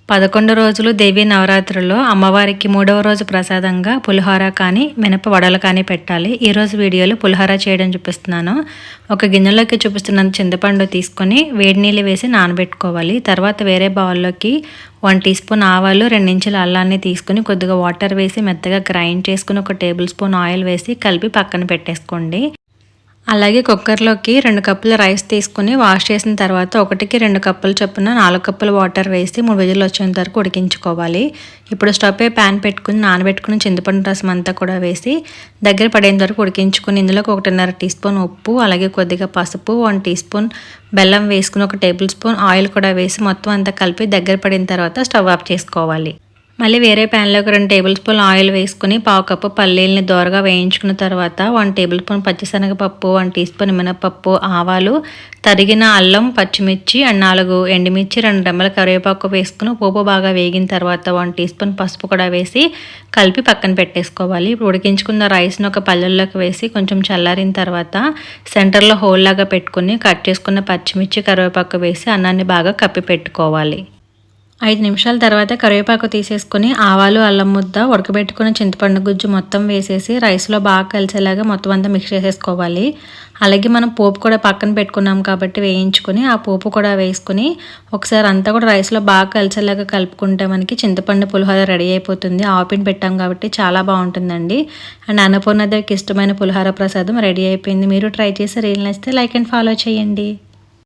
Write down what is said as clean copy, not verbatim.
11 రోజులు దేవీ నవరాత్రుల్లో అమ్మవారికి 3వ రోజు ప్రసాదంగా పులిహోర కానీ మినప వడలు కానీ పెట్టాలి. ఈరోజు వీడియోలో పులిహోర చేయడం చూపిస్తున్నాను. ఒక గిన్నెలోకి చూపిస్తున్నంత చింతపండు తీసుకొని వేడి నీళ్ళు వేసి నానబెట్టుకోవాలి. తర్వాత వేరే బౌల్లోకి 1 టీ స్పూన్ ఆవాలు, 2 ఇంచుల అల్లాన్ని తీసుకుని కొద్దిగా వాటర్ వేసి మెత్తగా గ్రైండ్ చేసుకుని 1 టేబుల్ స్పూన్ ఆయిల్ వేసి కలిపి పక్కన పెట్టేసుకోండి. అలాగే కుక్కర్లోకి 2 కప్పుల రైస్ తీసుకుని వాష్ చేసిన తర్వాత 1కి 2 కప్పుల చొప్పున 4 కప్పుల వాటర్ వేసి 3 విజిల్లు వచ్చేంత వరకు ఉడికించుకోవాలి. ఇప్పుడు స్టవ్ పై ప్యాన్ పెట్టుకుని నానబెట్టుకుని చింతపండు రసం అంతా కూడా వేసి దగ్గర పడేంత వరకు ఉడికించుకుని ఇందులోకి 1.5 టీ స్పూన్ ఉప్పు, అలాగే కొద్దిగా పసుపు, 1 టీ స్పూన్ బెల్లం వేసుకుని 1 టేబుల్ స్పూన్ ఆయిల్ కూడా వేసి మొత్తం అంతా కలిపి దగ్గర పడిన తర్వాత స్టవ్ ఆఫ్ చేసుకోవాలి. మళ్ళీ వేరే ప్యాన్లోకి 2 టేబుల్ స్పూన్ ఆయిల్ వేసుకుని 1/2 కప్పు పల్లీలని దోరగా వేయించుకున్న తర్వాత 1 టేబుల్ స్పూన్ పచ్చిశనగపప్పు, 1 టీ స్పూన్ మినపప్పు, ఆవాలు, తరిగిన అల్లం, పచ్చిమిర్చి అండ్ 4 ఎండుమిర్చి, 2 రెమ్మల కరివేపాకు వేసుకుని పోపు బాగా వేగిన తర్వాత 1 టీ స్పూన్ పసుపు కూడా వేసి కలిపి పక్కన పెట్టేసుకోవాలి. ఇప్పుడు ఉడికించుకున్న రైస్ని ఒక పళ్ళల్లోకి వేసి కొంచెం చల్లారిన తర్వాత సెంటర్లో హోల్ లాగా పెట్టుకుని కట్ చేసుకున్న పచ్చిమిర్చి, కరివేపాకు వేసి అన్నాన్ని బాగా కప్పి పెట్టుకోవాలి. 5 నిమిషాల తర్వాత కరివేపాకు తీసేసుకొని ఆవాలు, అల్లం ముద్ద, ఉడకబెట్టుకున్న చింతపండు గుజ్జు మొత్తం వేసేసి రైస్లో బాగా కలిసేలాగా మొత్తం అంతా మిక్స్ చేసేసుకోవాలి. అలాగే మనం పోపు కూడా పక్కన పెట్టుకున్నాం కాబట్టి వేయించుకొని ఆ పోపు కూడా వేసుకుని ఒకసారి అంతా కూడా రైస్లో బాగా కలిసేలాగా కలుపుకుంటే మనకి చింతపండు పులిహోర రెడీ అయిపోతుంది. ఆపిన్ పెట్టాం కాబట్టి చాలా బాగుంటుందండి. అండ్ అన్నపూర్ణదేవికి ఇష్టమైన పులిహోర ప్రసాదం రెడీ అయిపోయింది. మీరు ట్రై చేసి రీల్ నచ్చితే లైక్ అండ్ ఫాలో చేయండి.